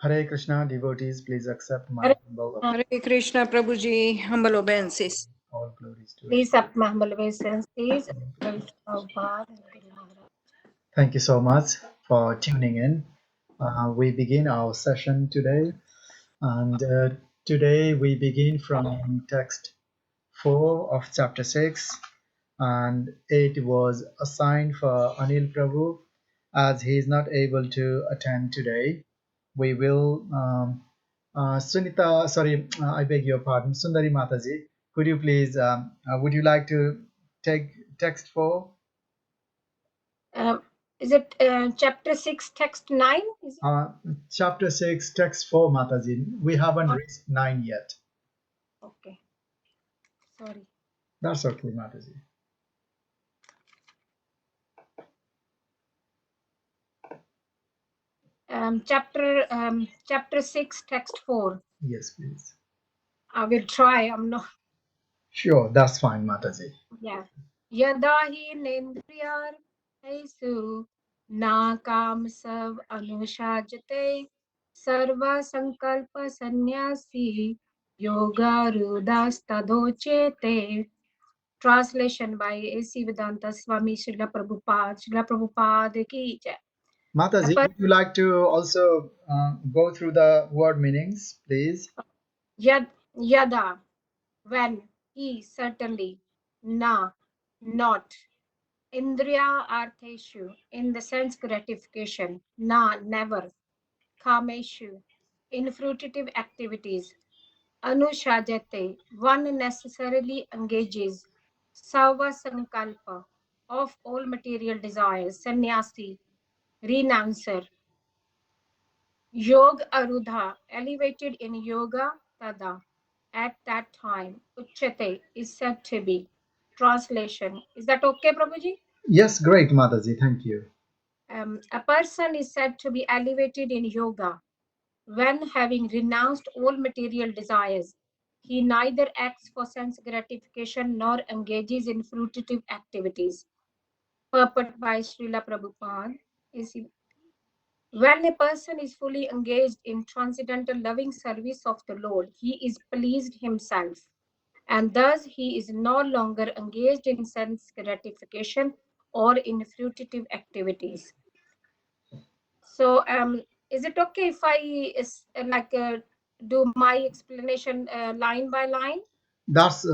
Hare Krishna, devotees, please accept my humble Hare Krishna, Prabhuji, humble obeisances. all glories to Please accept my humble obeisances. Thank you so much for tuning in. We begin our session today, and today we begin from text 4 of chapter 6, and it was assigned for Anil Prabhu as he is not able to attend today. We will, Sunita, sorry, I beg your pardon, Sundari Mataji, could you please, would you like to take text 4? Is it chapter 6, text 9? Is it? Chapter 6, text 4, Mataji. We haven't reached 9 yet. Okay. Sorry. That's okay, Mataji. Chapter 6, text 4. Yes, please. I will try. I'm not. Sure, that's fine, Mataji. Yeah. Yada hi nendriyar haisu na kam sav anushajate sarva sankalpa sannyasi yoga rudas tadochete. Translation by A.C. Vedanta Swami Srila Prabhupada ki jai. Mataji, would you like to also go through the word meanings, please? Yada, when, he, certainly, na, not, indriya artheshu, in the sense gratification, na, never, kameshu, in fruitive activities, anushajate, one necessarily engages, sava sankalpa, of all material desires, sannyasi, renouncer, Yog Arudha, elevated in yoga, tada, at that time, Uchate is said to be. Translation. Is that okay, Prabhuji? Yes, great, Mataji. Thank you. A person is said to be elevated in yoga when, having renounced all material desires, he neither acts for sense gratification nor engages in fruitive activities. Purport by Srila Prabhupada is when a person is fully engaged in transcendental loving service of the Lord, he is pleased himself, and thus he is no longer engaged in sense gratification or in fruitive activities. So, is it okay if I do my explanation line by line? That's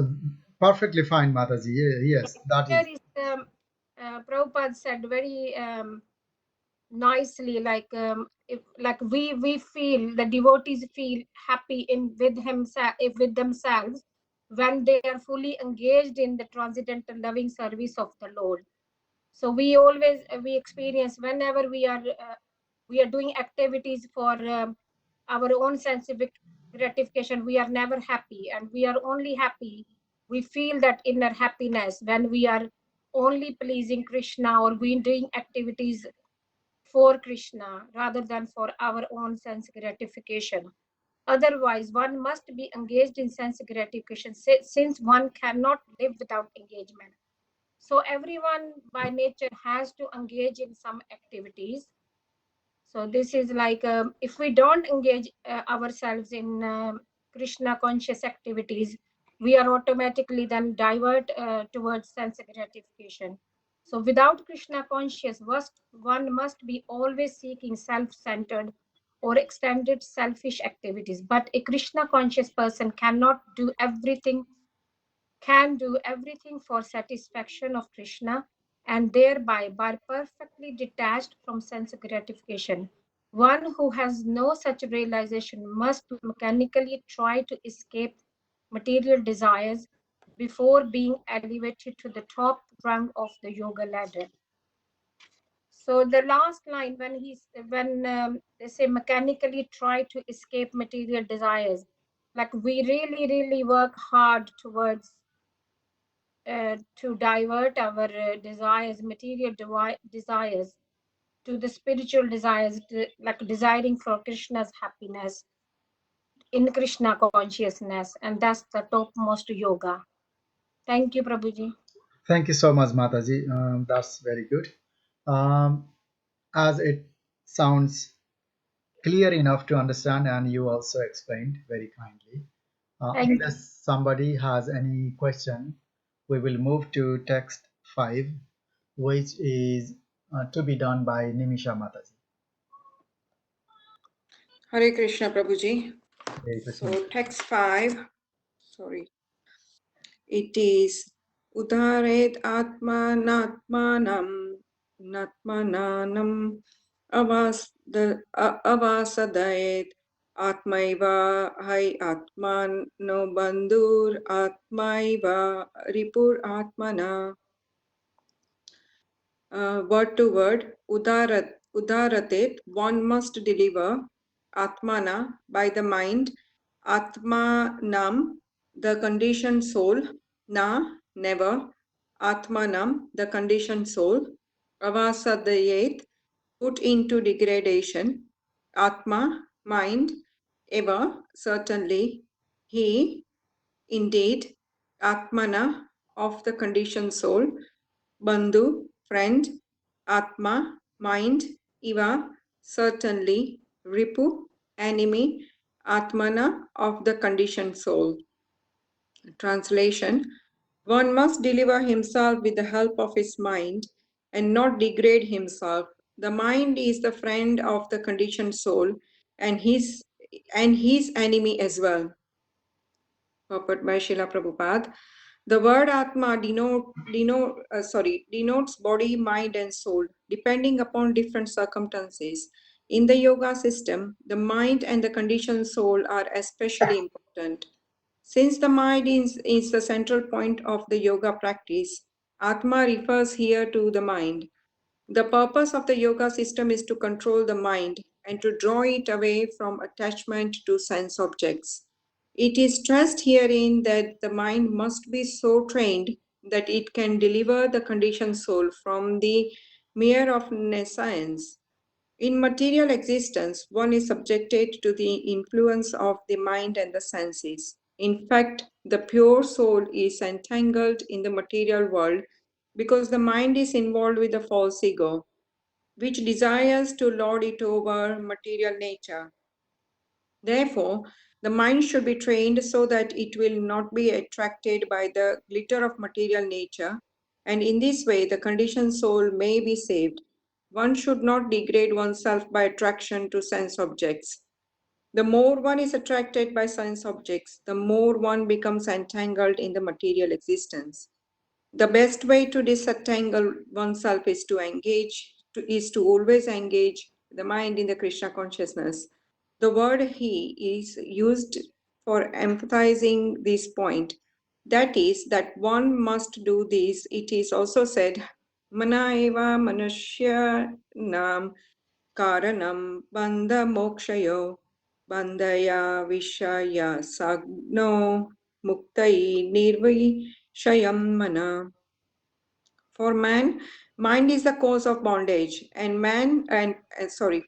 perfectly fine, Mataji. Yes, that is. Here is Prabhupada said very nicely, like we feel, the devotees feel happy in with themselves when they are fully engaged in the transcendental loving service of the Lord. So we always we experience whenever we are doing activities for our own sense of gratification, we are never happy, and we are only happy, we feel that inner happiness when we are only pleasing Krishna, or we doing activities for Krishna rather than for our own sense gratification. Otherwise, one must be engaged in sense gratification since one cannot live without engagement. So everyone by nature has to engage in some activities. So this is like if we don't engage ourselves in Krishna conscious activities, we are automatically then divert towards sense gratification. So without Krishna conscious, one must be always seeking self-centered or extended selfish activities. But a Krishna conscious person can do everything for satisfaction of Krishna, and thereby by perfectly detached from sense gratification. One who has no such realization must mechanically try to escape material desires before being elevated to the top rung of the yoga ladder. So the last line, when they say mechanically try to escape material desires, like we really work hard towards to divert our desires, material desires, to the spiritual desires, like desiring for Krishna's happiness, in Krishna consciousness, and that's the topmost yoga. Thank you, Prabhuji. Thank you so much, Mataji. That's very good. As it sounds clear enough to understand, and you also explained very kindly. Thank you. Unless somebody has any question, we will move to text 5, which is to be done by Nimisha Mataji. Hare Krishna Prabhuji. Hare Krishna. So text 5, sorry, it is Udaret Atmanatmanam Natmananam Avasadayet Atmaiva Hai Atman no Bandur Atmaiva Ripur Atmana. Word to word, udaratet, one must deliver, atmana, by the mind, atmanam, the conditioned soul, na, never, atmanam, the conditioned soul, avasadayet, put into degradation, atma, mind, ever, certainly, he, indeed, atmana, of the conditioned soul, bandhu, friend, atma, mind, iva, certainly, ripu, enemy, atmana, of the conditioned soul. Translation: one must deliver himself with the help of his mind and not degrade himself. The mind is the friend of the conditioned soul and his enemy as well. Purport by Srila Prabhupada. The word Atma denotes body, mind, and soul, depending upon different circumstances. In the yoga system, the mind and the conditioned soul are especially important. Since the mind is the central point of the yoga practice, Atma refers here to the mind. The purpose of the yoga system is to control the mind and to draw it away from attachment to sense objects. It is stressed herein that the mind must be so trained that it can deliver the conditioned soul from the mere of nescience. In material existence, one is subjected to the influence of the mind and the senses. In fact, the pure soul is entangled in the material world because the mind is involved with the false ego, which desires to lord it over material nature. Therefore, the mind should be trained so that it will not be attracted by the glitter of material nature, and in this way the conditioned soul may be saved. One should not degrade oneself by attraction to sense objects. The more one is attracted by sense objects, the more one becomes entangled in the material existence. The best way to disentangle oneself is to always engage the mind in the Krishna consciousness. The word he is used for emphasizing this point. That is, that one must do this. It is also said, Mana eva manushya nam karanam bandha mokshayo bandhaya vishaya sagno muktai nirvi shayam mana. For man, mind is the cause of bondage, and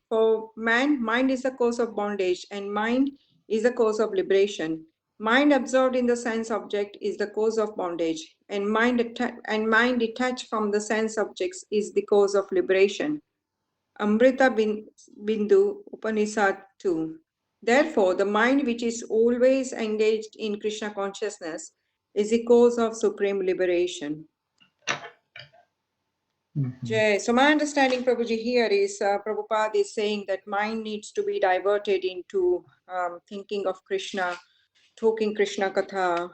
for man, mind is the cause of bondage, and mind is the cause of liberation. Mind absorbed in the sense object is the cause of bondage, and mind detached from the sense objects is the cause of liberation. Amrita Bindu Upanishad 2. Therefore, the mind which is always engaged in Krishna consciousness is the cause of supreme liberation. Jay. So my understanding, Prabhuji, here is Prabhupada is saying that mind needs to be diverted into thinking of Krishna, talking Krishna Katha,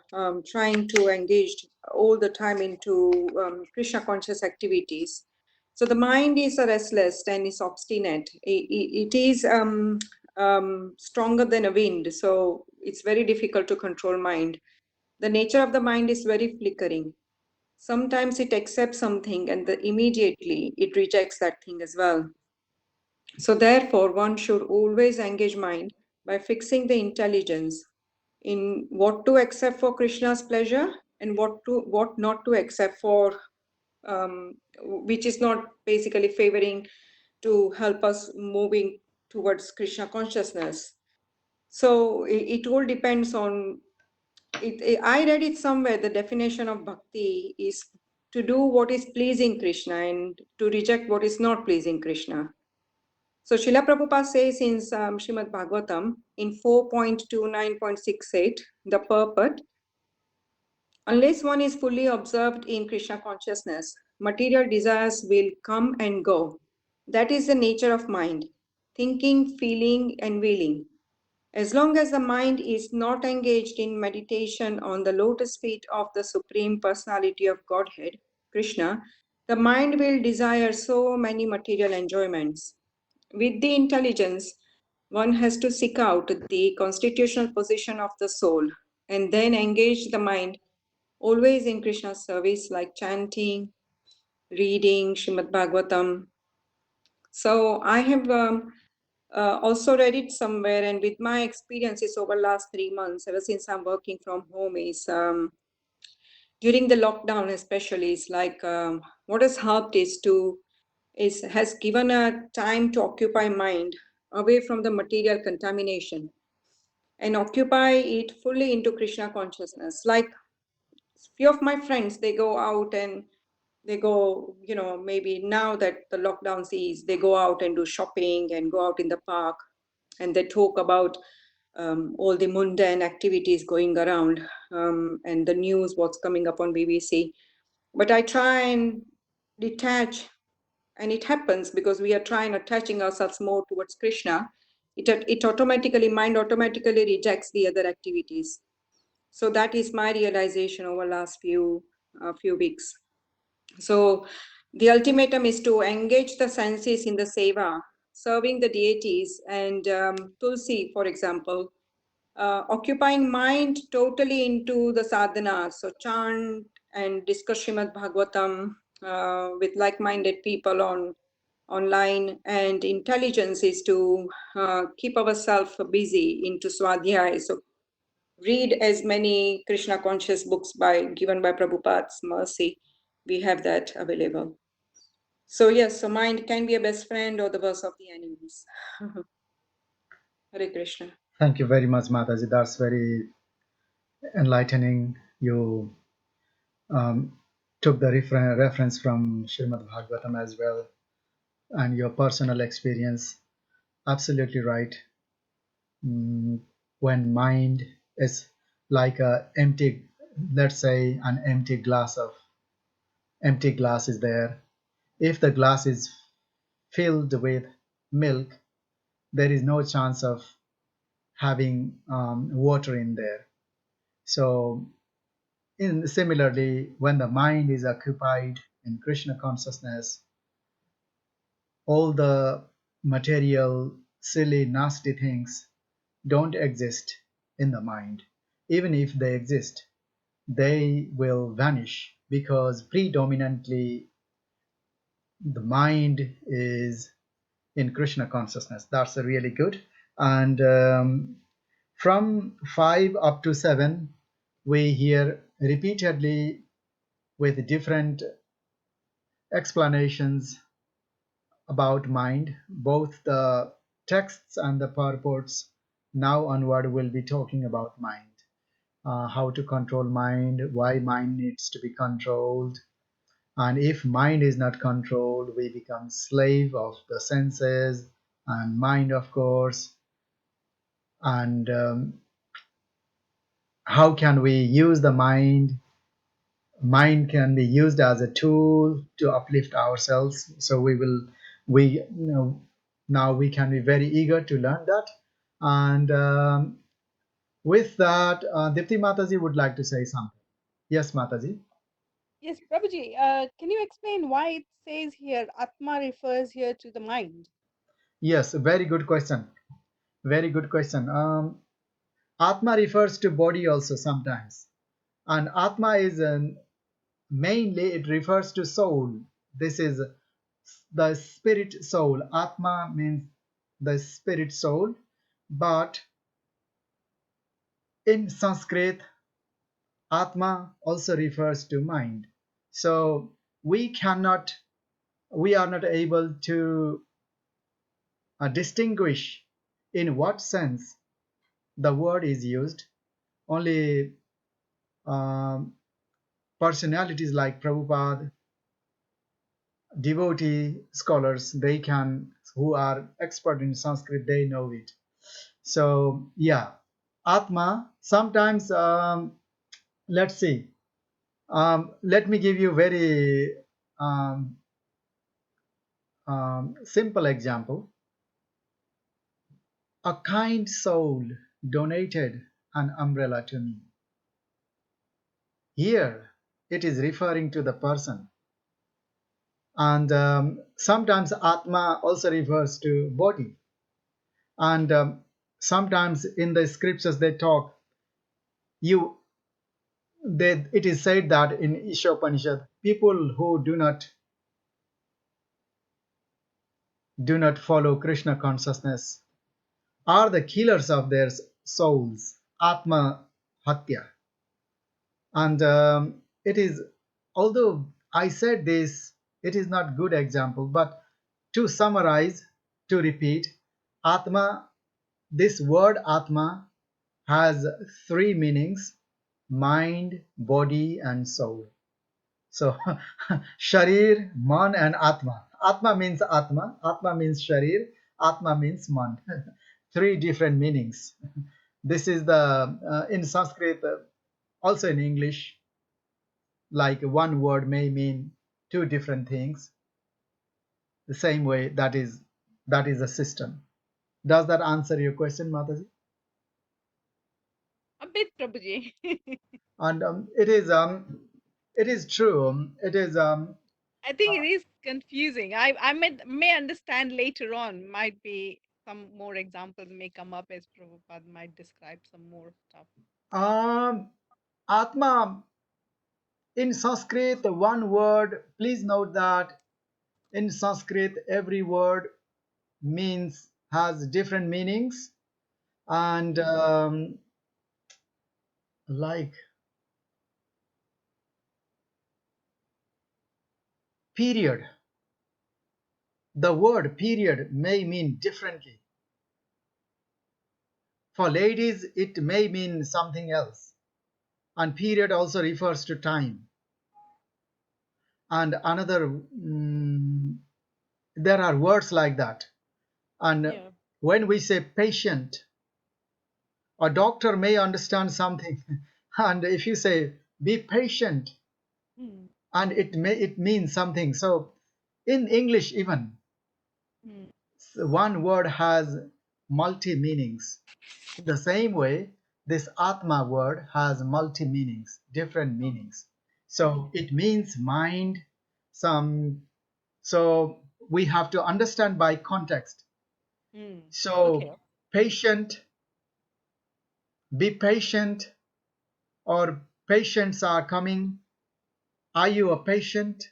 trying to engage all the time into Krishna conscious activities. So the mind is restless and is obstinate. It is stronger than a wind, so it's very difficult to control mind. The nature of the mind is very flickering. Sometimes it accepts something and immediately it rejects that thing as well. So therefore, one should always engage mind by fixing the intelligence in what to accept for Krishna's pleasure and what not to accept for, which is not basically favoring to help us moving towards Krishna consciousness. So it all depends on I read it somewhere. The definition of bhakti is to do what is pleasing Krishna and to reject what is not pleasing Krishna. So Srila Prabhupada says in Srimad Bhagavatam in 4.29.68, the purport, unless one is fully observed in Krishna consciousness, material desires will come and go. That is the nature of mind, thinking, feeling, and willing. As long as the mind is not engaged in meditation on the lotus feet of the Supreme Personality of Godhead, Krishna, the mind will desire so many material enjoyments. With the intelligence, one has to seek out the constitutional position of the soul and then engage the mind always in Krishna's service, like chanting, reading Srimad Bhagavatam. So I have also read it somewhere, and with my experiences over last 3 months, ever since I'm working from home, is during the lockdown especially, it's like what has helped is has given a time to occupy mind away from the material contamination and occupy it fully into Krishna consciousness. Like few of my friends, they go out and they go, maybe now that the lockdown is, they go out and do shopping and go out in the park and they talk about all the mundane activities going around and the news, what's coming up on BBC. But I try and detach, and it happens because we are trying attaching ourselves more towards Krishna. It automatically, mind automatically rejects the other activities. So that is my realization over last few weeks. So the ultimatum is to engage the senses in the seva, serving the deities, and Tulsi, for example, occupying mind totally into the sadhana. So chant and discuss Srimad Bhagavatam with like-minded people online, and intelligence is to keep ourselves busy into swadhyaya. So read as many Krishna conscious books given by Prabhupada's mercy. We have that available. So yes, so mind can be a best friend or the worst of the enemies. Hare Krishna. Thank you very much, Mataji. That's very enlightening. You took the reference from Srimad Bhagavatam as well, and your personal experience. Absolutely right. When mind is like a empty, let's say an empty glass is there. If the glass is filled with milk, there is no chance of having water in there. So similarly, when the mind is occupied in Krishna consciousness, all the material, silly, nasty things don't exist in the mind. Even if they exist, they will vanish because predominantly the mind is in Krishna consciousness. That's really good. And from 5 up to 7, we hear repeatedly with different explanations about mind. Both the texts and the purports now onward will be talking about mind. How to control mind, why mind needs to be controlled, and if mind is not controlled, we become slave of the senses and mind, of course. And how can we use the mind? Mind can be used as a tool to uplift ourselves. So now we can be very eager to learn that. And with that, Dipti Mataji would like to say something. Yes, Mataji. Yes, Prabhuji, can you explain why it says here Atma refers here to the mind? Yes, very good question. Very good question. Atma refers to body also sometimes, and Atma is mainly it refers to soul. This is the spirit soul. Atma means the spirit soul, but in Sanskrit, Atma also refers to mind. So we are not able to distinguish in what sense the word is used. Only um, personalities like Prabhupada, devotee scholars, they can, who are expert in Sanskrit, they know it. So yeah, Atma, sometimes, let's see, let me give you very um, simple example. A kind soul donated an umbrella to me. Here, it is referring to the person. And sometimes Atma also refers to body. And sometimes in the scriptures they talk, it is said that in Ishopanishad, people who do not follow Krishna consciousness are the killers of their souls, Atma Hatya. And it is, although I said this, it is not good example, but to summarize, to repeat, Atma, this word Atma has three meanings: mind, body, and soul. So, Sharir, Man, and Atma. Atma means Atma, Atma means Sharir, Atma means Man. Three different meanings. This is the, in Sanskrit, also in English, like one word may mean two different things. The same way, that is a system. Does that answer your question, Mataji? A bit, Prabhuji. And it is true. It is I think it is confusing. I may understand later on. Might be some more examples may come up as Prabhupada might describe some more stuff. um Atma in Sanskrit, one word. Please note that in Sanskrit, every word means has different meanings, and like period, the word period may mean differently. For ladies, it may mean something else. And period also refers to time. And another, there are words like that. And Yeah. when we say patient, a doctor may understand something. And if you say be patient, Mm. and it means something. So in English even, Mm. one word has multi meanings. The same way, this Atma word has multi meanings, different meanings. So it means mind, some. So we have to understand by context. Mm. Okay. So patient, be patient, or patients are coming. Are you a patient?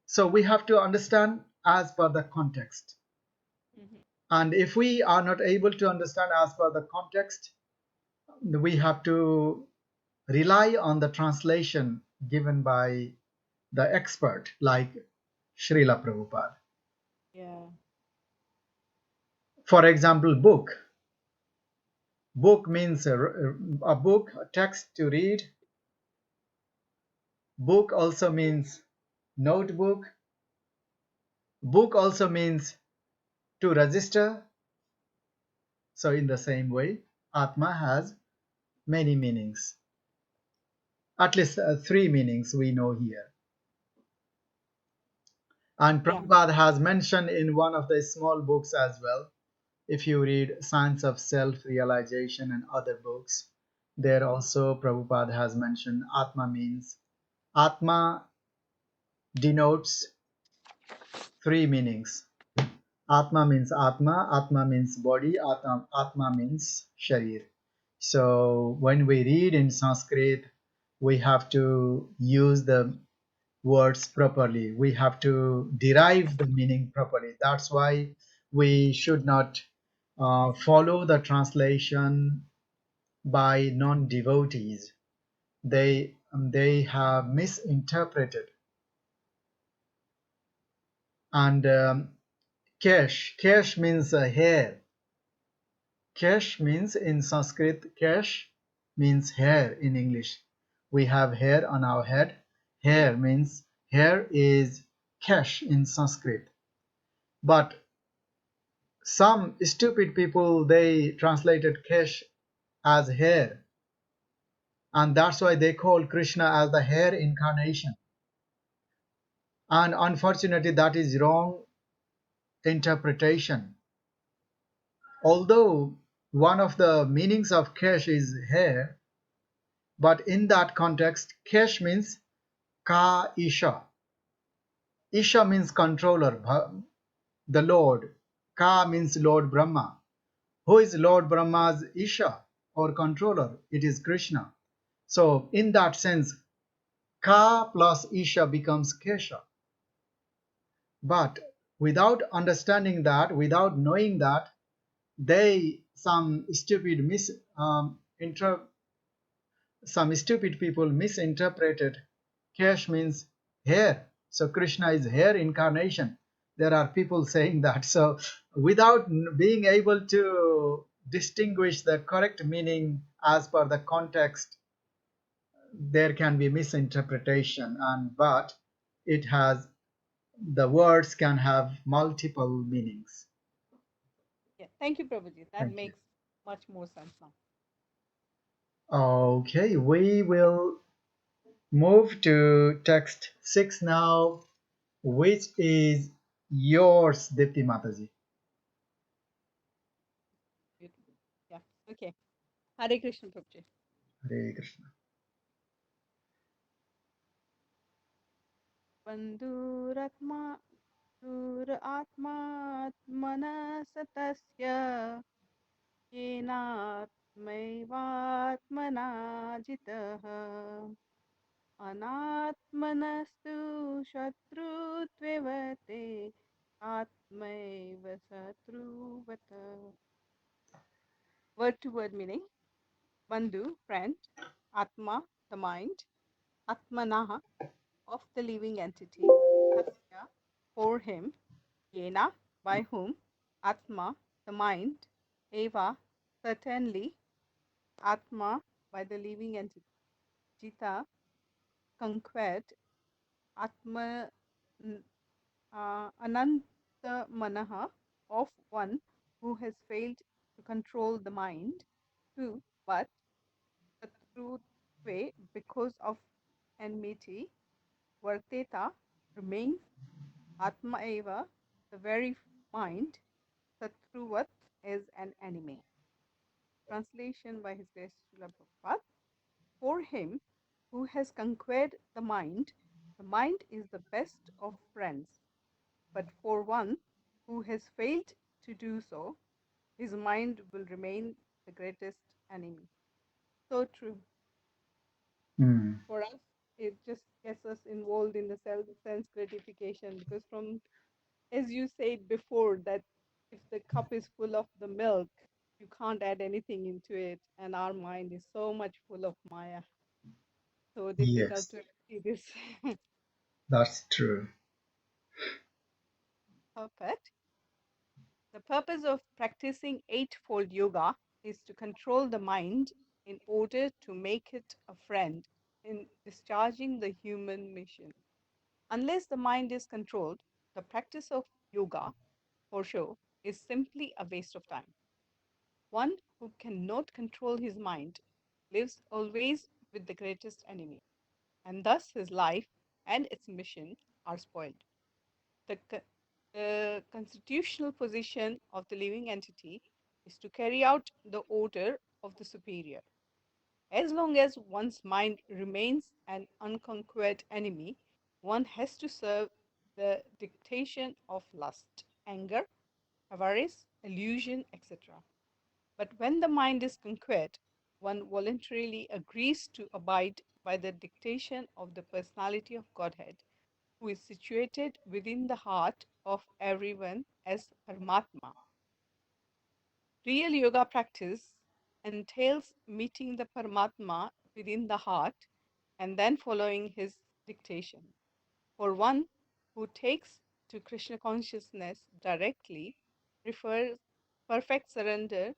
So we have to understand as per the context. Mhm. And if we are not able to understand as per the context, we have to rely on the translation given by the expert like Srila Prabhupada. Yeah. For example, book. Book means a book, a text to read. Book also means notebook. Book also means to register. So in the same way, Atma has many meanings. At least three meanings we know here. And Yeah. Prabhupada has mentioned in one of the small books as well. If you read Science of Self-Realization and other books, there also Prabhupada has mentioned Atma means, Atma denotes three meanings. Atma means Atma, Atma means body, Atma means Sharir. So when we read in Sanskrit, we have to use the words properly. We have to derive the meaning properly. That's why we should not follow the translation by non-devotees. They have misinterpreted. And kesh means hair. Kesh means in Sanskrit, kesh means hair in English. We have hair on our head. here means here is cash in Sanskrit. But some stupid people, they translated cash as hair, and that's why they call Krishna as the hair incarnation. And unfortunately, that is wrong interpretation. Although one of the meanings of cash is hair, but in that context, cash means ka isha. Isha means controller, the Lord. Ka means Lord Brahma. Who is Lord Brahma's Isha or controller? It is Krishna. So in that sense, Ka plus Isha becomes Kesha. But without understanding that, without knowing that, some stupid some stupid people misinterpreted Kesh means hair. So Krishna is hair incarnation. There are people saying that. So without being able to distinguish the correct meaning as per the context, there can be misinterpretation. And but it has the words can have multiple meanings. Yeah, thank you, Prabhuji. That Thank you. makes much more sense now. Okay, we will move to text 6 now, which is yours, Dipti Mataji. Beautiful. Yeah. Okay. Hare Krishna, Prabhuji. Hare Krishna. Bandhuratma Duratma-atmana-satasya येनात्मैवात्मना जितः अनात्मनस्तु शत्रुत्वेवते आत्मैव शत्रुवत. Word to word meaning: Bandhu, friend; Atma, the mind; Atmanaha, of the living entity; Tasya, for him; Yena, by whom; Atma, the mind; Eva, certainly; Atma, by the living entity; Jita, conquered; Atma, Ananta Manaha, of one who has failed to control the mind; two, but the truth way, because of enmity; Varteta, remains; Atma Eva, the very mind; Satruvat, is an enemy. Translation by His Grace Srila Prabhupada. For him who has conquered the mind is the best of friends. But for one who has failed to do so, his mind will remain the greatest enemy. So true. Hmm. For us, it just gets us involved in the sense gratification, because from, as you said before, that if the cup is full of the milk, you can't add anything into it, and our mind is so much full of Maya. So difficult Yes, to see this. that's true. Perfect. The purpose of practicing Eightfold Yoga is to control the mind in order to make it a friend in discharging the human mission. Unless the mind is controlled, the practice of yoga, for sure, is simply a waste of time. One who cannot control his mind lives always with the greatest enemy, and thus his life and its mission are spoiled. The constitutional position of the living entity is to carry out the order of the superior. As long as one's mind remains an unconquered enemy, one has to serve the dictation of lust, anger, avarice, illusion, etc. But when the mind is conquered, one voluntarily agrees to abide by the dictation of the personality of Godhead, who is situated within the heart of everyone as Paramatma. Real yoga practice entails meeting the Paramatma within the heart and then following his dictation. For one who takes to Krishna consciousness directly, prefers perfect surrender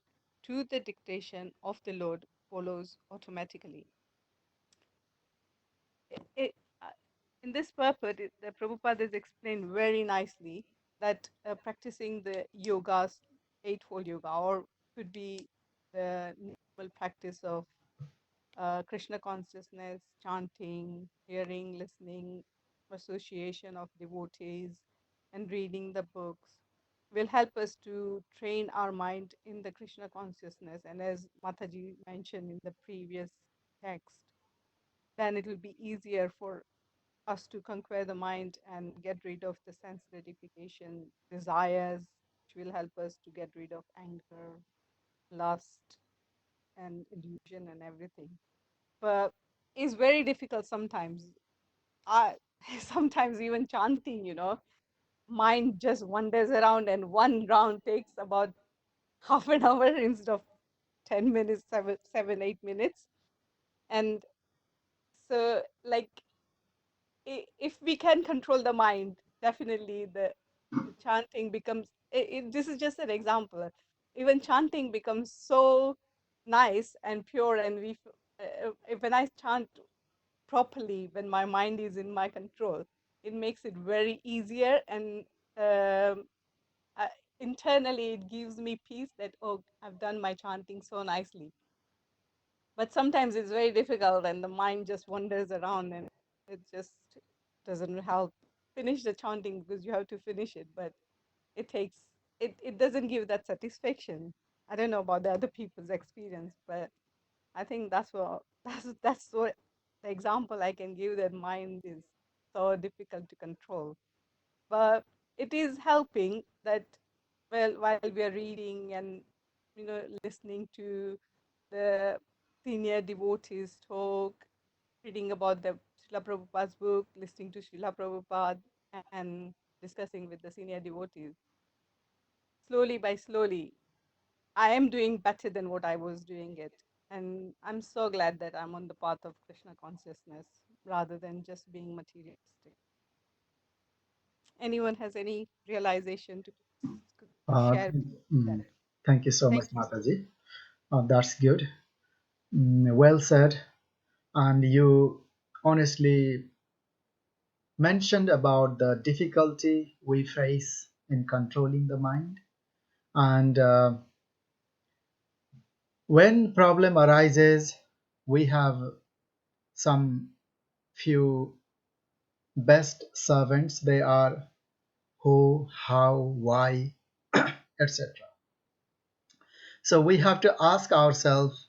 to the dictation of the Lord follows automatically. It, in this purport, the Prabhupada has explained very nicely that practicing the yogas, eightfold yoga, or could be the normal practice of Krishna consciousness, chanting, hearing, listening, association of devotees, and reading the books will help us to train our mind in the Krishna consciousness. And as Mataji mentioned in the previous text, then it will be easier for us to conquer the mind and get rid of the sense gratification desires, which will help us to get rid of anger, lust, and illusion and everything. But it's very difficult sometimes. I sometimes even chanting, mind just wanders around, and one round takes about half an hour instead of 10 minutes, 8 minutes. And so, like, if we can control the mind, definitely the chanting becomes. This is just an example. Even chanting becomes so nice and pure, and when I chant properly, when my mind is in my control, it makes it very easier, and um, uh, internally it gives me peace that, oh, I've done my chanting so nicely. But sometimes it's very difficult and the mind just wanders around, and it just doesn't help finish the chanting, because you have to finish it, but it takes it doesn't give that satisfaction. I don't know about the other people's experience, but I think that's what that's what the example I can give, that mind is so difficult to control. But it is helping that, well, while we are reading and listening to the senior devotees talk, reading about the Srila Prabhupada's book, listening to Srila Prabhupada, and discussing with the senior devotees, slowly by slowly, I am doing better than what I was doing it. And I'm so glad that I'm on the path of Krishna consciousness rather than just being materialistic. Anyone has any realization to Uh, share that? Thank you so much, Thank you. Mataji. That's good. Well said. And you honestly mentioned about the difficulty we face in controlling the mind. And when problem arises, we have some few best servants. They are who, how, why, etc. So we have to ask ourselves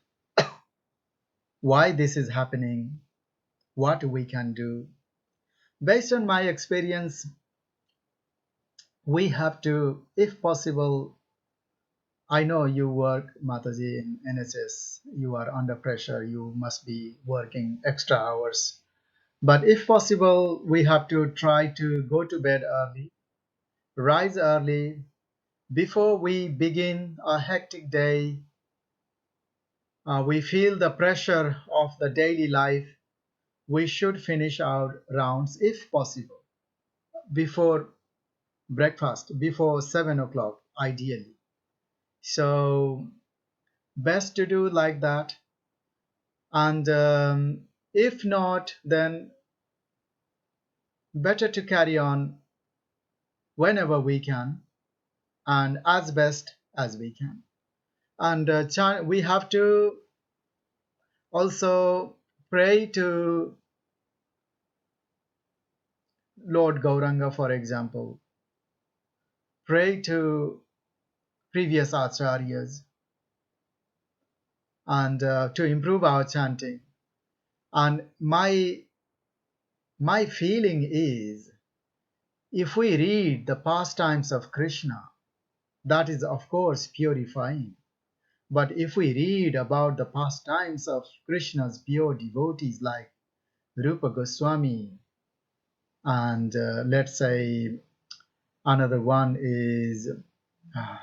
why this is happening, what we can do. Based on my experience, we have to, if possible, I know you work, Mataji, in NHS, you are under pressure, you must be working extra hours. But if possible, we have to try to go to bed early, rise early. Before we begin a hectic day, we feel the pressure of the daily life. We should finish our rounds, if possible, before breakfast, before 7 o'clock, ideally. So, best to do like that. And if not, then better to carry on whenever we can and as best as we can. And we have to also pray to Lord Gauranga, for example, pray to previous acharyas, and to improve our chanting. And my feeling is, if we read the pastimes of Krishna, that is of course purifying. But if we read about the pastimes of Krishna's pure devotees like Rupa Goswami, and let's say another one is uh,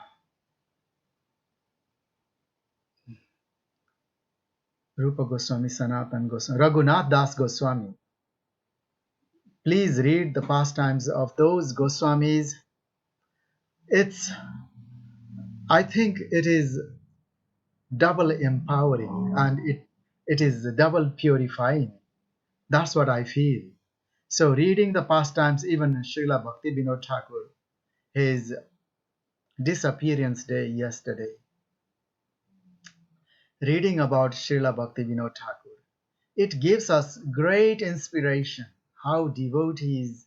Rupa Goswami, Sanatan Goswami, Raghunath Das Goswami. Please read the pastimes of those Goswamis. I think it is double empowering, and it is double purifying. That's what I feel. So reading the pastimes, even Srila Bhakti Vinod Thakur, his disappearance day yesterday, reading about Srila Bhakti Vinod Thakur, it gives us great inspiration how devotees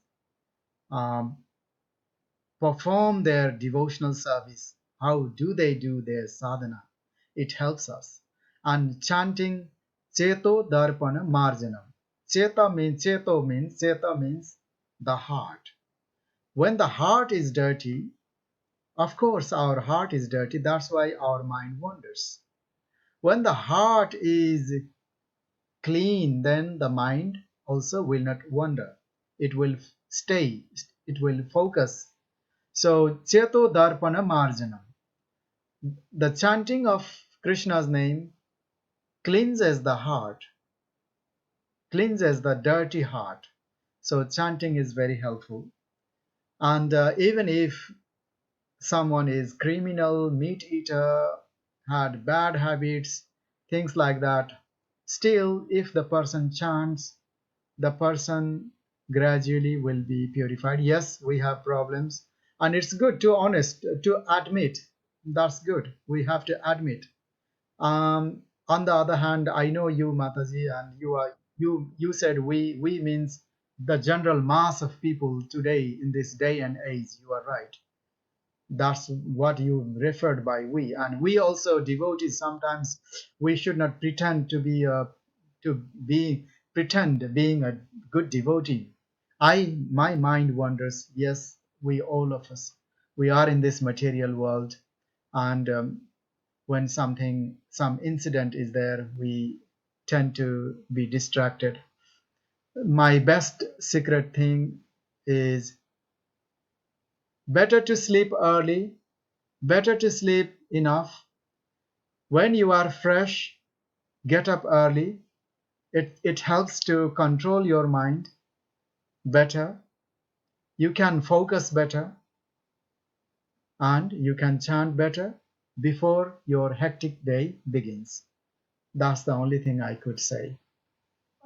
um, perform their devotional service. How do they do their sadhana? It helps us. And chanting Cheto Darpana Marjanam. Cheta means the heart. When the heart is dirty, of course our heart is dirty, that's why our mind wanders. When the heart is clean, then the mind also will not wander. It will stay, it will focus. So, Cheto Darpana Marjanam. The chanting of Krishna's name cleanses the heart, cleanses the dirty heart. So, chanting is very helpful. And even if someone is criminal, meat eater, had bad habits, things like that, still, if the person chants, the person gradually will be purified. Yes, we have problems, and it's good to honest to admit. That's good. We have to admit. On the other hand, I know you, Mataji, and you said we means the general mass of people today in this day and age. You are right. That's what you referred by we, and we also devotees sometimes we should not pretend to be pretend being a good devotee. My mind wanders. Yes, we all of us, we are in this material world, and when some incident is there, we tend to be distracted. My best secret thing is better to sleep early, better to sleep enough. When you are fresh, get up early. It helps to control your mind better. You can focus better and you can chant better before your hectic day begins. That's the only thing I could say.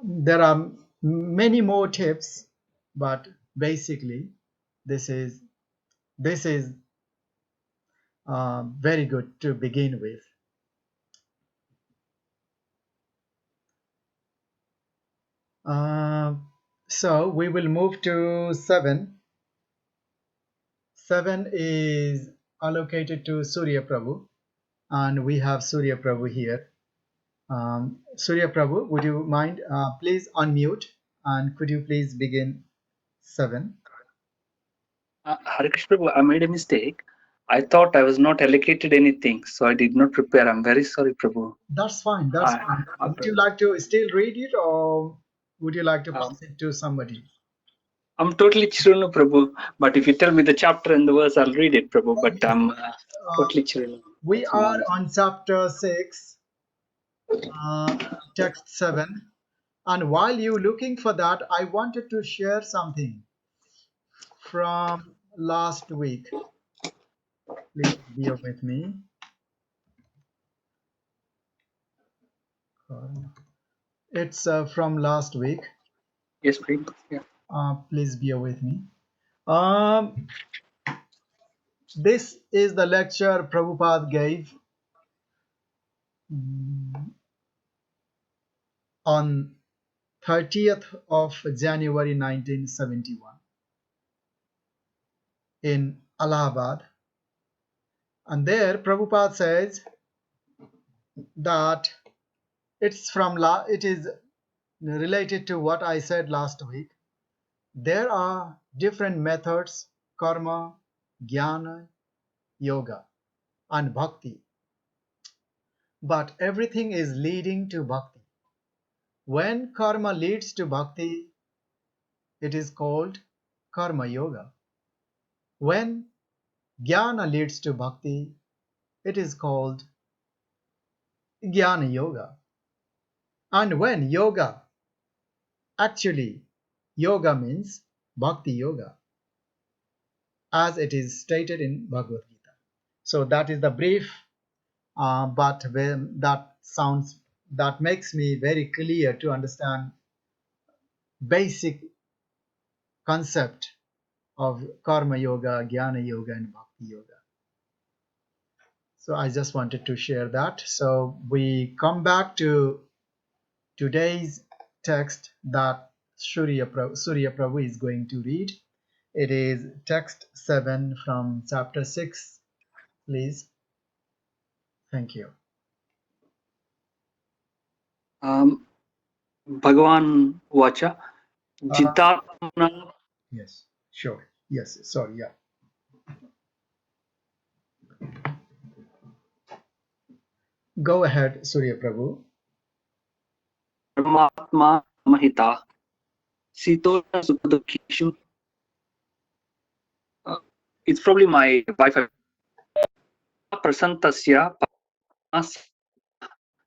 There are many more tips, but basically, this is this is very good to begin with. Uh, so we will move to 7. 7 is allocated to Surya Prabhu, and we have Surya Prabhu here. Surya Prabhu, would you mind please unmute, and could you please begin 7? Hare Krishna Prabhu, I made a mistake. I thought I was not allocated anything, so I did not prepare. I'm very sorry, Prabhu. That's fine. That's fine. Would you like to still read it, or would you like to Um, pass it to somebody? I'm totally Chirunu, Prabhu. But if you tell me the chapter and the verse, I'll read it, Prabhu. But I'm totally Chirunu. We are on chapter 6, text 7. And while you looking for that, I wanted to share something from last week. Please bear with me. It's from last week. Yes, please. Yeah. Please bear with me. This is the lecture Prabhupada gave on 30th of January 1971 in Allahabad. And there Prabhupada says that it is related to what I said last week. There are different methods: karma, jnana, yoga, and bhakti. But everything is leading to bhakti. When karma leads to bhakti, it is called karma yoga. When jnana leads to bhakti, it is called jnana yoga. And when yoga, actually, yoga means bhakti yoga, as it is stated in Bhagavad Gita. So that is the brief, but when that makes me very clear to understand basic concept of Karma Yoga, Jnana Yoga, and Bhakti Yoga. So I just wanted to share that. So we come back to today's text that Surya Prabhu is going to read. It is text 7 from chapter 6, please. Thank you. Bhagavan Vacha, Uh, Jitatmana. yes, sure. Yes, sorry, yeah. Go ahead, Surya Prabhu. Paramatma Mahita, Sitona Sukadukishu. It's probably my Wi-Fi. Prasantasya Pamas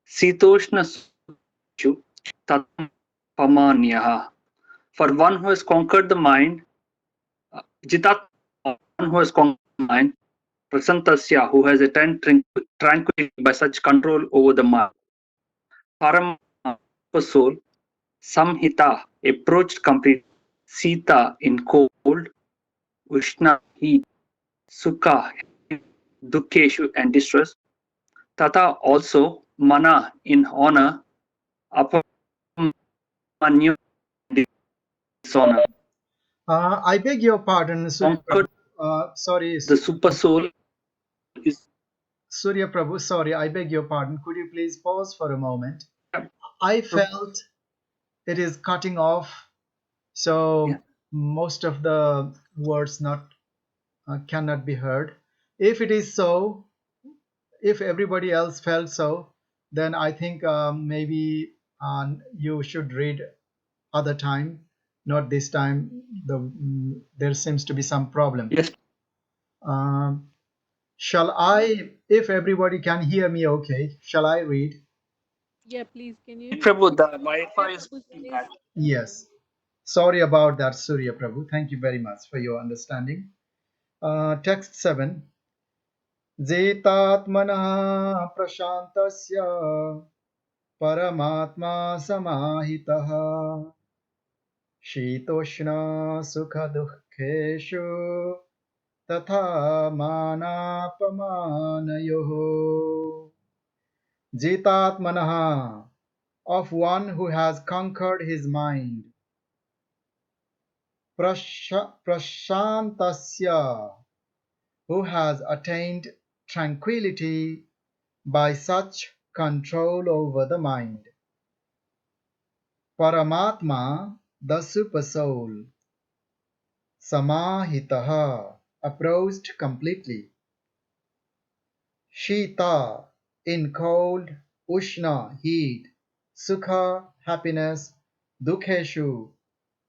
Sitoshna Sukadukishu Tatam Pamanyaha. For one who has conquered the mind, Jitat, one who has conquered the mind, Prasantasya, who has attained tranquility by such control over the mind. Param, soul, Samhita, approached complete. Sita, in cold. Ushna, heat. Sukha, Dukkeshu, and distress. Tata, also. Mana, in honor. Apamanyu, dishonor. I beg your pardon, Surya Conquered Prabhu. Sorry, the super soul is. Surya Prabhu, sorry, I beg your pardon. Could you please pause for a moment? I felt it is cutting off, Yeah. so most of the words not cannot be heard. If it is so, if everybody else felt so, then I think maybe you should read other time, not this time. There seems to be some problem. Yes. Um, shall I, if everybody can hear me okay, shall I read? Yeah, please, can you? Prabhu, the Wi-Fi Surya is Prabhu's pretty voice. bad. Yes. Sorry about that, Surya Prabhu. Thank you very much for your understanding. Text 7. Zetatmanah prashantasya paramatma samahitaha shitoshna sukha dukkheshu tatha manapamanayoho. Jitatmanah, of one who has conquered his mind. Prashantasya, who has attained tranquility by such control over the mind. Paramatma, the Supersoul. Samahitaha, approached completely. Shita, in cold. Ushna, heat. Sukha, happiness. Dukheshu,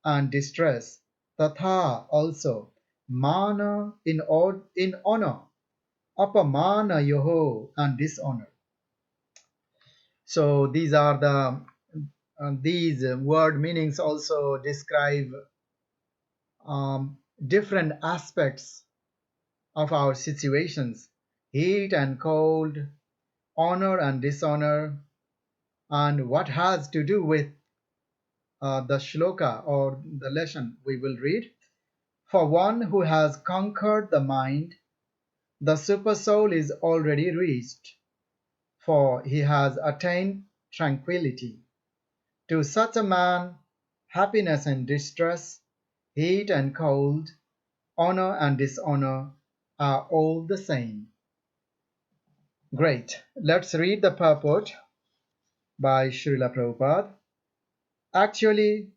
and distress. Tatha, also. Mana, in honor. Apamana yoho, and dishonor. So these are the these word meanings also describe different aspects of our situations: heat and cold, honor and dishonor, and what has to do with the shloka or the lesson we will read. For one who has conquered the mind, the supersoul is already reached, for he has attained tranquility. To such a man, happiness and distress, heat and cold, honor and dishonor are all the same. Great. Let's read the purport by Srila Prabhupada. Actually,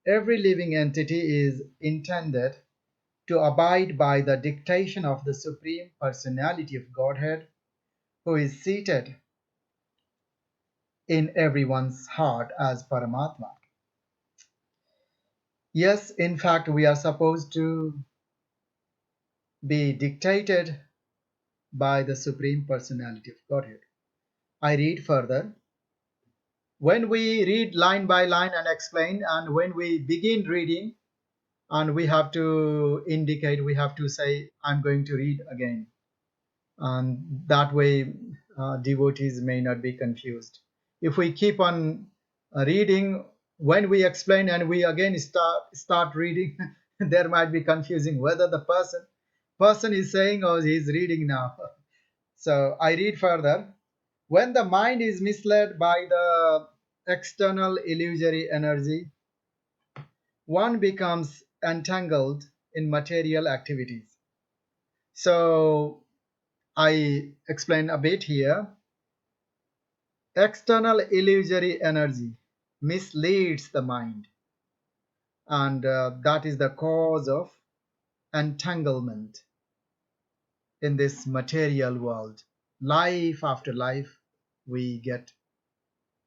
every living entity is intended to abide by the dictation of the Supreme Personality of Godhead, who is seated in everyone's heart as Paramatma. Yes, in fact, we are supposed to be dictated by the Supreme Personality of Godhead. I read further. When we read line by line and explain, and when we begin reading, and we have to indicate, we have to say, I'm going to read again. And that way, devotees may not be confused. If we keep on reading, when we explain and we again start reading, There might be confusing whether the person is saying or he is reading now. So I read further. When the mind is misled by the external illusory energy, one becomes entangled in material activities. So I explain a bit here. External illusory energy misleads the mind, and that is the cause of entanglement in this material world. Life after life, we get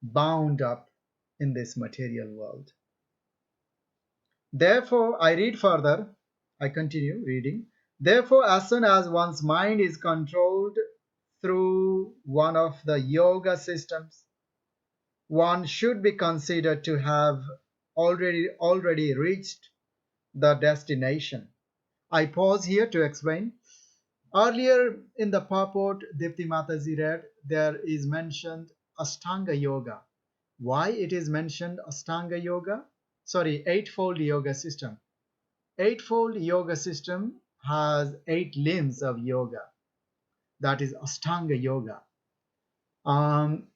bound up in this material world. Therefore, I read further, I continue reading. Therefore, as soon as one's mind is controlled through one of the yoga systems, one should be considered to have already reached the destination. I pause here to explain. Earlier in the purport Dipti Mataji read, there is mentioned Ashtanga Yoga. Why it is mentioned Ashtanga Yoga? Sorry, Eightfold Yoga System. Eightfold Yoga System has 8 limbs of yoga. That is Ashtanga Yoga. Um,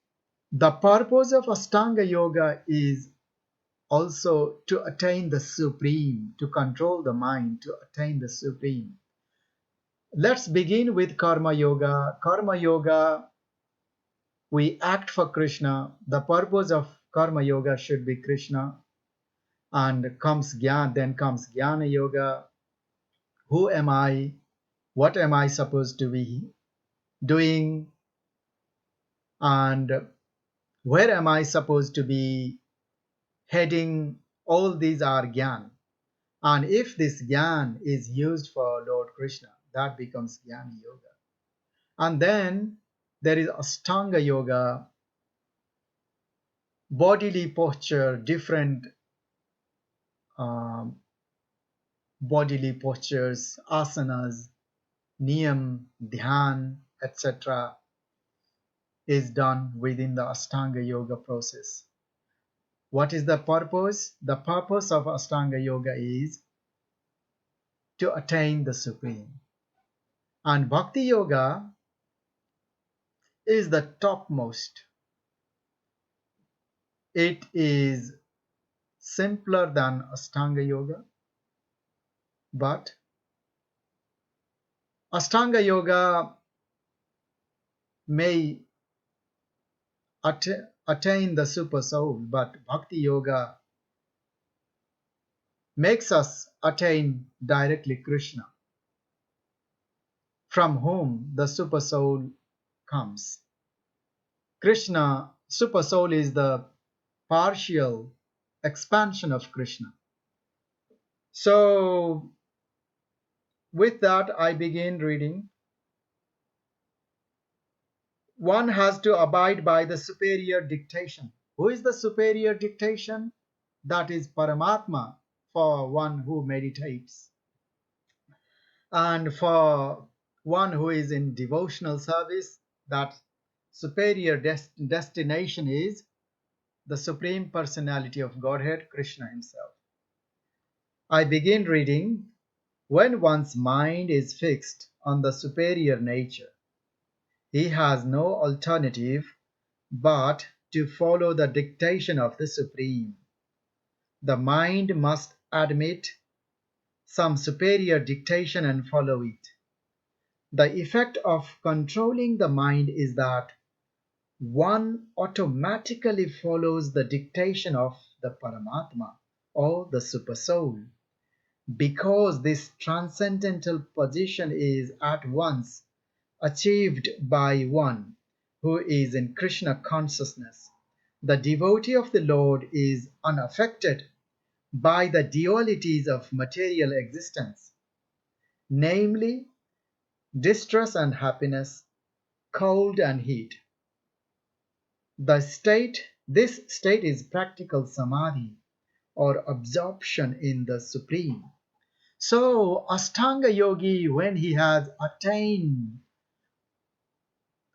the purpose of Ashtanga Yoga is also to attain the supreme, to control the mind, to attain the supreme. Let's begin with Karma Yoga. Karma Yoga, we act for Krishna. The purpose of Karma Yoga should be Krishna. And comes Gyan, then comes Jnana Yoga. Who am I? What am I supposed to be doing? And where am I supposed to be heading? All these are Gyan. And if this Gyan is used for Lord Krishna, that becomes Jnana Yoga. And then there is Ashtanga Yoga, bodily posture, different um, bodily postures, asanas, niyam, dhyan, etc. is done within the Ashtanga Yoga process. What is the purpose? The purpose of Ashtanga Yoga is to attain the Supreme. And Bhakti Yoga is the topmost. It is simpler than Ashtanga Yoga, but Ashtanga Yoga may attain the super soul, but Bhakti Yoga makes us attain directly Krishna, from whom the super soul comes. Krishna, super soul, is the partial expansion of Krishna. So, with that, I begin reading. One has to abide by the superior dictation. Who is the superior dictation? That is Paramatma for one who meditates. And for one who is in devotional service, that superior destination is the Supreme Personality of Godhead, Krishna Himself. I begin reading. When one's mind is fixed on the superior nature, he has no alternative but to follow the dictation of the Supreme. The mind must admit some superior dictation and follow it. The effect of controlling the mind is that one automatically follows the dictation of the Paramatma or the Supersoul, because this transcendental position is at once achieved by one who is in Krishna consciousness. The devotee of the Lord is unaffected by the dualities of material existence, namely distress and happiness, cold and heat. This state is practical samadhi or absorption in the Supreme. So, Ashtanga Yogi, when he has attained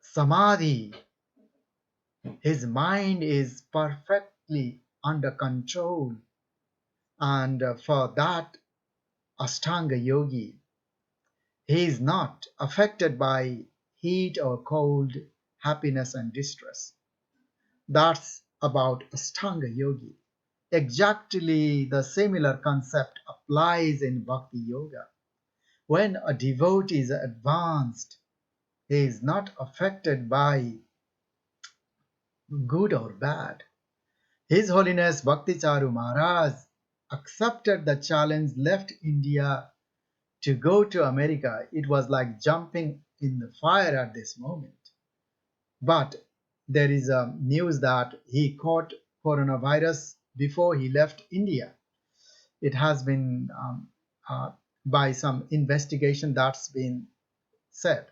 samadhi, his mind is perfectly under control, and for that Ashtanga yogi. He is not affected by heat or cold, happiness and distress. That's about Ashtanga yogi. Exactly the similar concept applies in Bhakti Yoga. When a devotee is advanced, he is not affected by good or bad. His Holiness Bhakti Charu Maharaj accepted the challenge, left India to go to America. It was like jumping in the fire at this moment. But there is a news that he caught coronavirus before he left India. It has been by some investigation that's been said.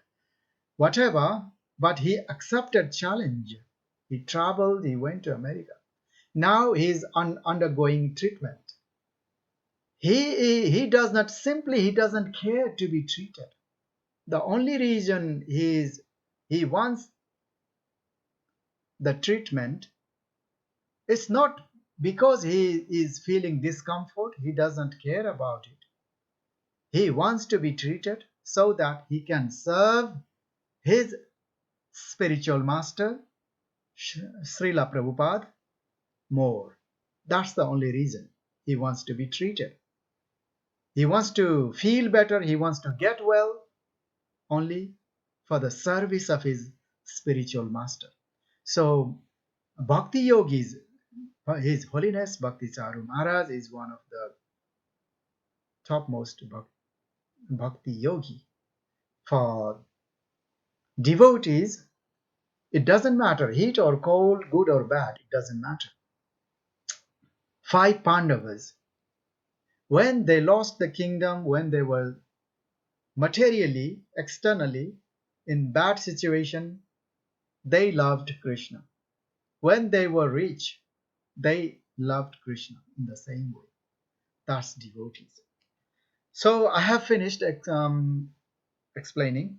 Whatever, but he accepted challenge. He traveled, he went to America. Now he is undergoing treatment. He does not simply, he doesn't care to be treated. The only reason he wants the treatment is not because he is feeling discomfort. He doesn't care about it. He wants to be treated so that he can serve his spiritual master, Srila Prabhupada, more. That's the only reason he wants to be treated. He wants to feel better. He wants to get well only for the service of his spiritual master. So, Bhakti Yogis, His Holiness Bhakti Charu Maharaj is one of the topmost Bhakti Yogi. For devotees, it doesn't matter, heat or cold, good or bad, it doesn't matter. Five Pandavas, when they lost the kingdom, when they were materially, externally, in bad situation, they loved Krishna. When they were rich, they loved Krishna in the same way. That's devotees. So I have finished explaining.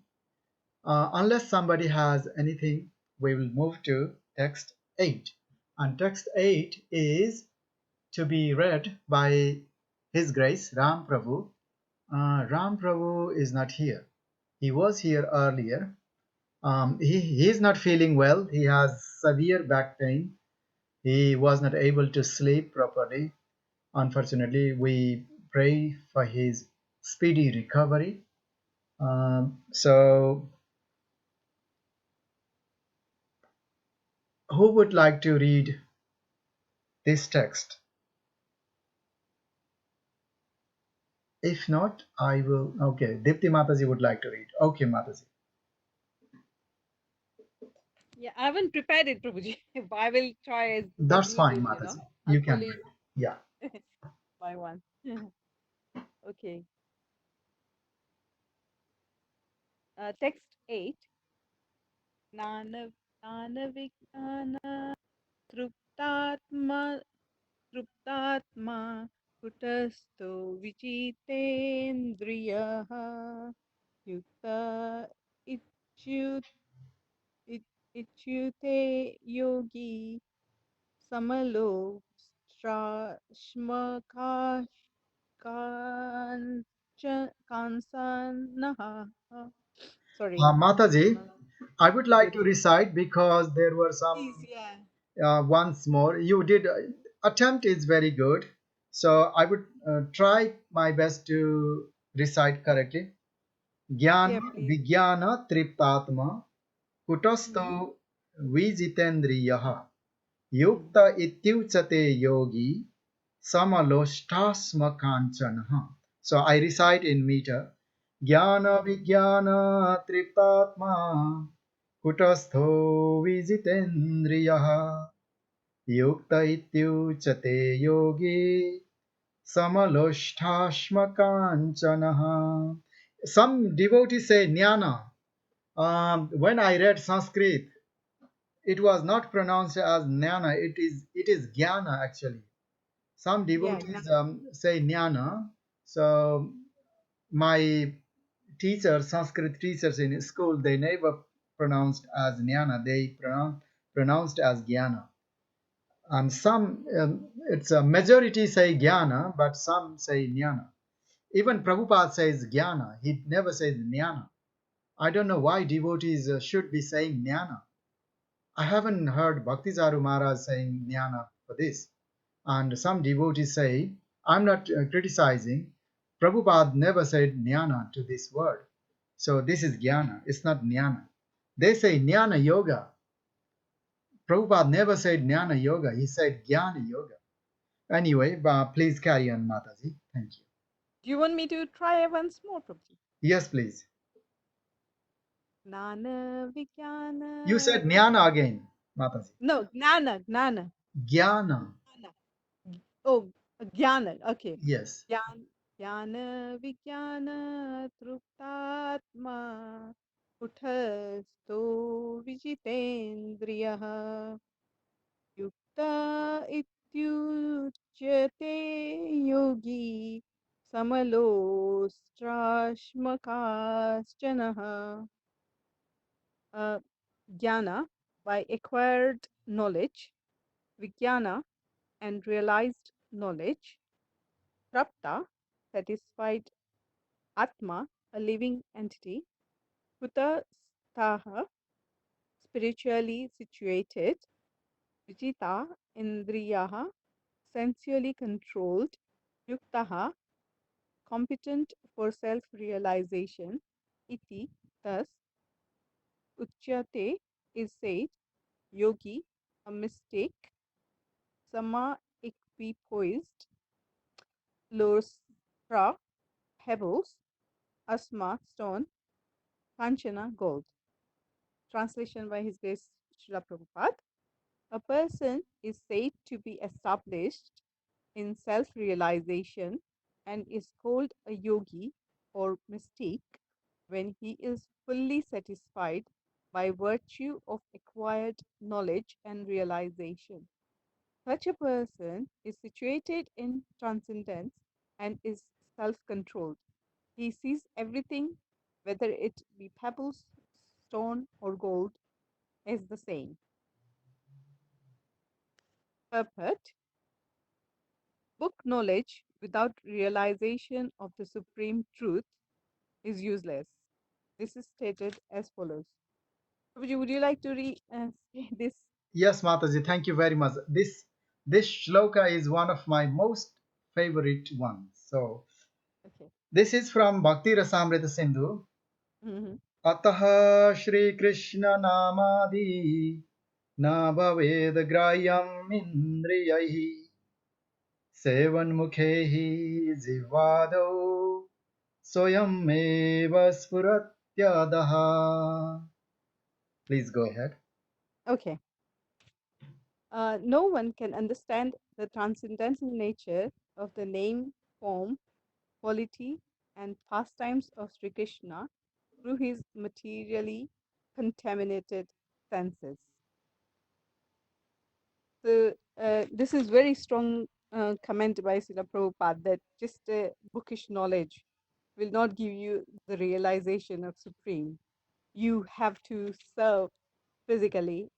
Unless somebody has anything, we will move to text 8. And text 8 is to be read by His Grace Ram Prabhu. Ram Prabhu is not here. He was here earlier. He is not feeling well. He has severe back pain. He was not able to sleep properly. Unfortunately, we pray for his speedy recovery. So, who would like to read this text? If not, I will. Okay, Dipti Mataji would like to read. Okay, Mataji. Yeah, I haven't prepared it, Prabhuji. But I will try as per That's fine, usual, Mataji. I'll You can follow do you it. Yeah. by one. Okay. Text 8. Nana Vikana Truptatma Truptatma Kutasto Vichitendriyaha Yukta Ichyut Ichyute Yogi Samalo Shmakash Kansanaha. Sorry. Mataji, Not I would like to very. recite because there were Please, some yeah. once more. You did attempt is very good. So I would try my best to recite correctly. Jnana Yeah, please. Vijnana Triptatma Mm-hmm. Kutosto Vijitendriyaha Mm. Yukta Ityuchate Yogi Samalostasma Kanchanaha. So I recite in meter. Jnana Vijnana Triptatma Kutastho Vijitendriyaha Yukta Ityuchate Yogi Samalosthashma Kanchanaha. Some devotees say jnana. When I read Sanskrit, it was not pronounced as jnana. It is jnana actually. Some Yeah, devotees say jnana. So my teachers, Sanskrit teachers in school, they never pronounced as jnana. They pronounced as jnana. And some, it's a majority say jnana, but some say jnana. Even Prabhupada says jnana, he never says jnana. I don't know why devotees should be saying jnana. I haven't heard Bhaktisaru Maharaj saying jnana for this. And some devotees say, I'm not criticizing, Prabhupada never said jnana to this word. So this is jnana, it's not jnana. They say jnana yoga. Prabhupada never said jnana yoga, he said jnana yoga. Anyway, please carry on, Mataji. Thank you. Do you want me to try once more, Prabhuji? Yes, please. Gnana You Vijnana. said jnana again, Mataji. No, Gnana, Gnana. Jnana. Oh, Jnana. Okay. Yes. Jnana Vijnana Truptatma Uthasto Vijitendriyaha Yukta Ityuchyate Yogi Samalostrashmakaschanaha. Jnana, by acquired knowledge, Vijnana, and realized knowledge, Prapta, satisfied, Atma, a living entity, Kuta Staha, spiritually situated, Vijita, Indriyaha, sensually controlled, Yuktaha, competent for self realization, Iti, thus, Uchyate is said, Yogi, a mystic, Sama equipoised, Lostra, pebbles, Asma, stone, Kanchana, gold. Translation by His Grace Srila Prabhupada. A person is said to be established in self realization and is called a yogi or mystic when he is fully satisfied by virtue of acquired knowledge and realization. Such a person is situated in transcendence and is self controlled. He sees everything, whether it be pebbles, stone, or gold, as the same. Purport: book knowledge without realization of the supreme truth is useless. This is stated as follows. Prabhuji, would you like to say this? Yes, Mataji, thank you very much. This shloka is one of my most favorite ones. So Okay. this is from Bhakti Rasamrita Sindhu. Mm-hmm. Ataha Shri Krishna Namadi Na Bhaved Grayam Indriyahi Sevan Mukhehi Zivado Soyam Eva Spuratyadaha. Please go ahead. Okay. No one can understand the transcendental nature of the name, form, quality, and pastimes of Sri Krishna through his materially contaminated senses. So this is very strong comment by Srila Prabhupada that just bookish knowledge will not give you the realization of Supreme. You have to serve physically,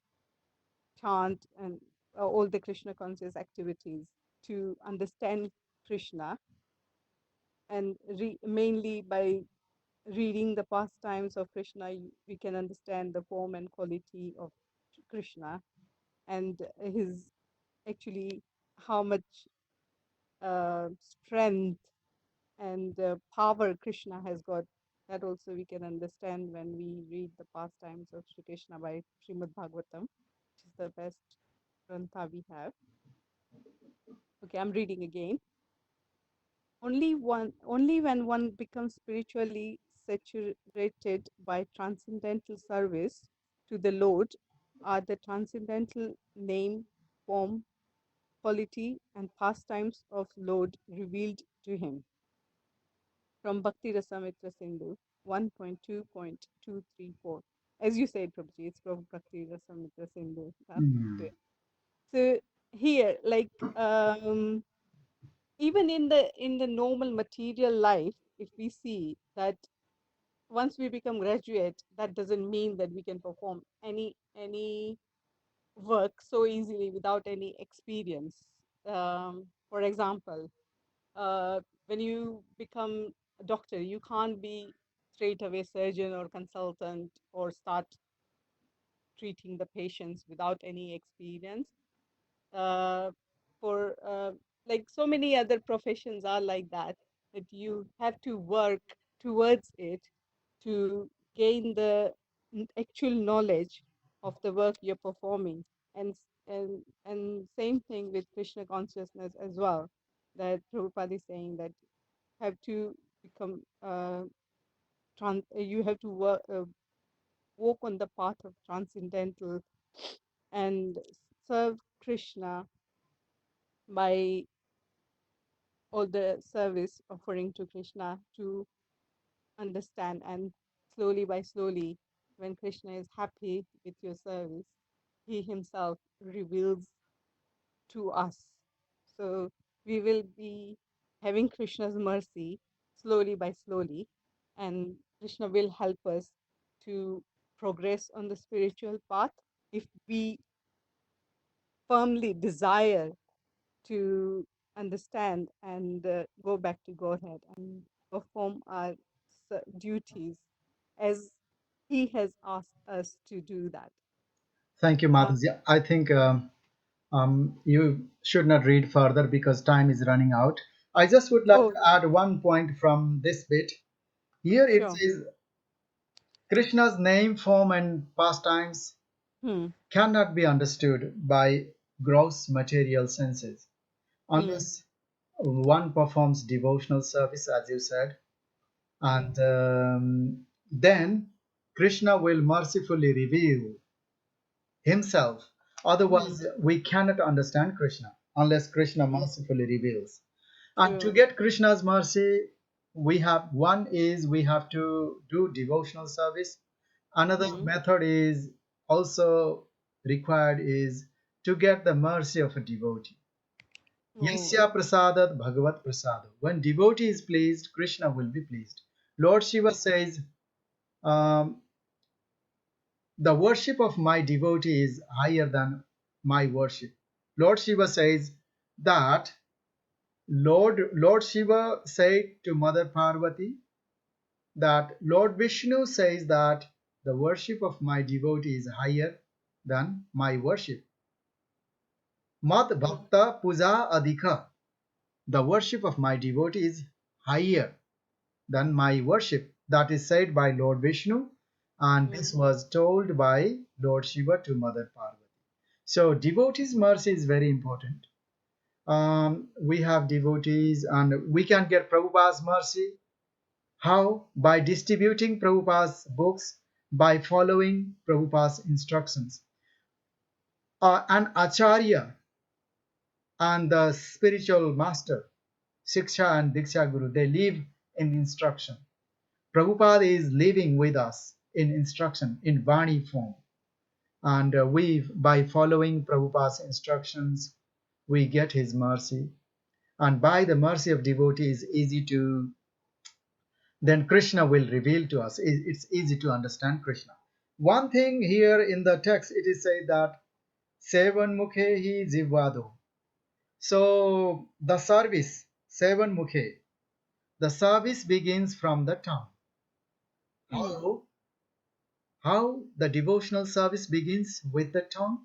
chant, and all the Krishna conscious activities to understand Krishna, and mainly by reading the pastimes of Krishna, we can understand the form and quality of Krishna and his actually how much strength and power Krishna has got. That also we can understand when we read the pastimes of Sri Krishna by Srimad Bhagavatam, which is the best grantha we have. Okay, I'm reading again. Only when one becomes spiritually saturated by transcendental service to the Lord are the transcendental name, form, quality, and pastimes of Lord revealed to him. From Bhakti Rasamrita Sindhu 1.2.234. As you said, Prabhuji, it's from Bhakti Rasamrita Sindhu. So here, like even in the normal material life, if we see that once we become graduate, that doesn't mean that we can perform any work so easily without any experience. For example, when you become a doctor, you can't be straight away surgeon or consultant or start treating the patients without any experience. uh, for like so many other professions are like that, that you have to work towards it to gain the actual knowledge of the work you're performing. And same thing with Krishna consciousness as well, that Prabhupada is saying that have to become you have to walk on the path of transcendental and serve Krishna by all the service offering to Krishna to understand. And slowly by slowly, when Krishna is happy with your service, he himself reveals to us. So we will be having Krishna's mercy slowly by slowly, and Krishna will help us to progress on the spiritual path if we firmly desire to understand and go back to Godhead and perform our duties as He has asked us to do that. Thank you, Uh, Mataji. I think you should not read further because time is running out. I just would like oh, to add one point from this bit. Here it sure. says Krishna's name, form, and pastimes Hmm. cannot be understood by gross material senses Hmm. unless one performs devotional service, as you said, Hmm. and then Krishna will mercifully reveal himself. Hmm. Otherwise, we cannot understand Krishna unless Krishna Hmm. mercifully reveals. And to True. get Krishna's mercy, we have one is we have to do devotional service. Another Hmm. method is also required is to get the mercy of a devotee. Oh. Yasya prasadat bhagavat prasada. When devotee is pleased, Krishna will be pleased. Lord Shiva says, um, the worship of my devotee is higher than my worship. Lord Shiva says that Lord Shiva said to Mother Parvati that Lord Vishnu says that the worship of my devotee is higher than my worship. Mat Hmm. bhakta puja adhika. The worship of my devotee is higher than my worship. That is said by Lord Vishnu, and Hmm. this was told by Lord Shiva to Mother Parvati. So devotees' mercy is very important. We have devotees, and we can get Prabhupada's mercy. How? By distributing Prabhupada's books, by following Prabhupada's instructions. An acharya and the spiritual master, Shiksha and Diksha Guru, they live in instruction. Prabhupada is living with us in instruction, in Vani form. And we, by following Prabhupada's instructions, we get his mercy. And by the mercy of devotee is easy to, then Krishna will reveal to us. It's easy to understand Krishna. One thing here in the text, it is said that Sevan Mukhe hi Jivado. So the service, Sevan Mukhe, the service begins from the tongue. Hmm. How the devotional service begins with the tongue?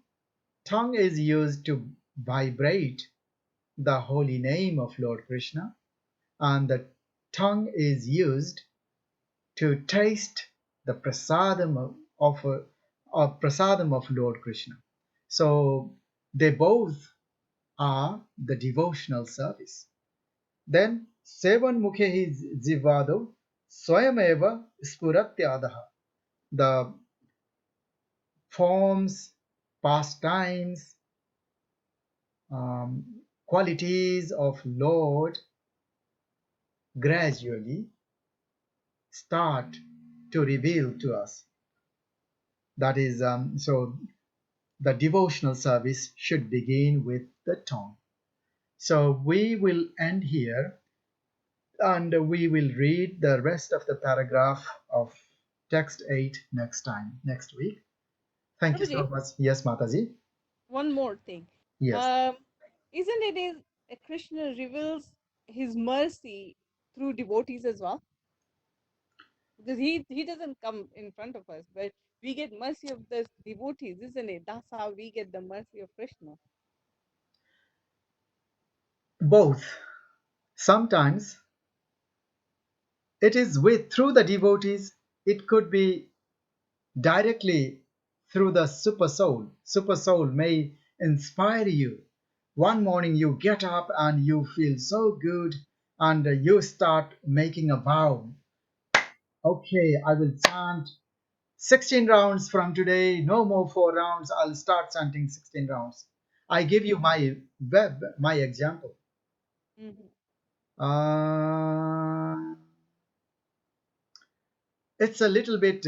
Tongue is used to vibrate the holy name of Lord Krishna, and the tongue is used to taste the prasadam of Lord Krishna. So they both are the devotional service. Then Sevan Mukhe Jivado Swayameva Spuratyadaha. The forms, pastimes, qualities of Lord gradually start to reveal to us. That is, so the devotional service should begin with the tongue. So we will end here and we will read the rest of the paragraph of text 8 next week. Thank you Prabhuji, so much. Yes, Mataji. one more thing. Yes. Um, isn't it is Krishna reveals his mercy through devotees as well? Because he doesn't come in front of us, but we get mercy of the devotees, isn't it? That's how we get the mercy of Krishna. Both. Sometimes it is through the devotees, it could be directly through the super soul. Super soul may inspire you. One morning you get up and you feel so good, and you start making a vow. Okay, I will chant 16 rounds from today, no more 4 rounds. I'll start chanting 16 rounds. I give you my example. Mm-hmm. It's a little bit.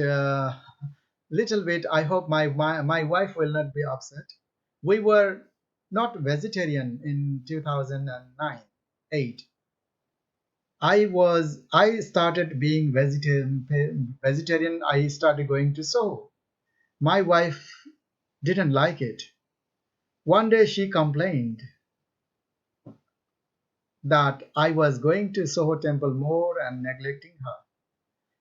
I hope my wife will not be upset. We were not vegetarian in 2009, 8. I started being vegetarian. I started going to Soho. My wife didn't like it. One day she complained that I was going to Soho temple more and neglecting her.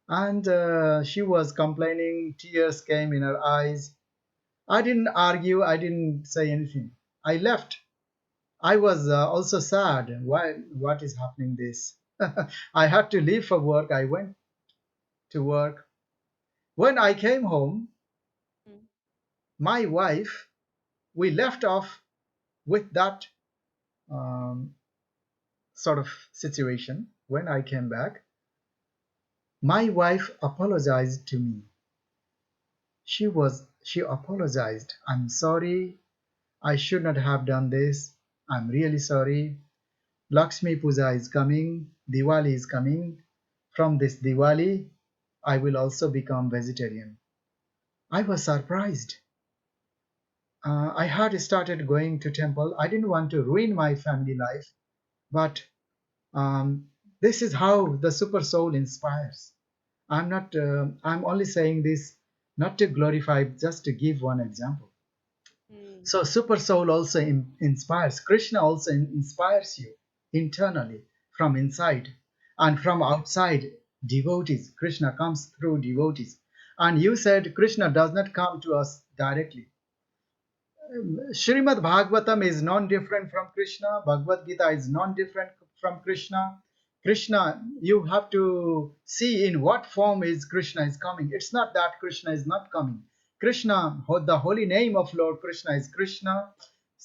And she was complaining, tears came in her eyes. I didn't argue, I didn't say anything. I left. I was also sad. What is happening this? I had to leave for work. I went to work. When I came home, Mm. my wife, we left off with that sort of situation. When I came back, my wife apologized to me. She apologized. I'm sorry. I should not have done this. I'm really sorry. Lakshmi Puja is coming. Diwali is coming. From this Diwali, I will also become vegetarian. I was surprised. I had started going to temple. I didn't want to ruin my family life, but this is how the super soul inspires. I'm not. I'm only saying this not to glorify, just to give one example. Mm. So super soul also inspires. Krishna also inspires you internally from inside, and from outside devotees. Krishna comes through devotees. And you said Krishna does not come to us directly. Srimad Bhagavatam is non-different from Krishna. Bhagavad Gita is non-different from Krishna. Krishna, you have to see in what form is Krishna is coming. It's not that Krishna is not coming. Krishna, the holy name of Lord Krishna is Krishna,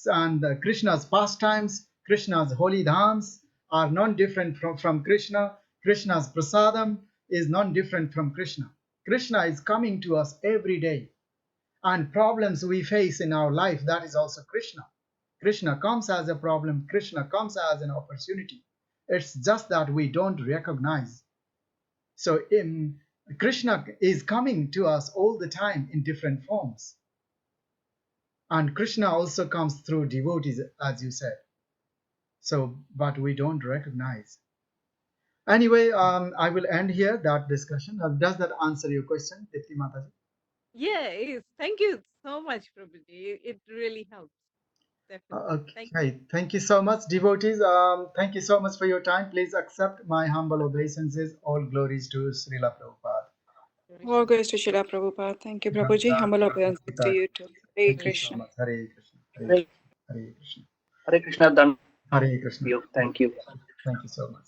and Krishna's pastimes, Krishna's holy dhams are non-different from Krishna. Krishna's prasadam is non-different from Krishna. Krishna is coming to us every day, and problems we face in our life, that is also Krishna. Krishna comes as a problem, Krishna comes as an opportunity. It's just that we don't recognize. So Krishna is coming to us all the time in different forms, and Krishna also comes through devotees, as you said. So but we don't recognize. Anyway, I will end here that discussion. Does that answer your question, Dipti Mataji? Yeah, it is. Thank you so much, Prabhuji. It really helps. Definitely. Thank you. Okay, thank you so much, devotees. Thank you so much for your time. Please accept my humble obeisances. All glories to Srila Prabhupada. All goes to Srila Prabhupada. Thank you, Prabhuji. Gita, Humble Gita, obeisances to Gita. you too. Hare Thank you so Krishna. much. Hare Krishna. Hare Hare Krishna. Hare Krishna. Krishna, done Hare Krishna. you. Thank you. Thank you so much.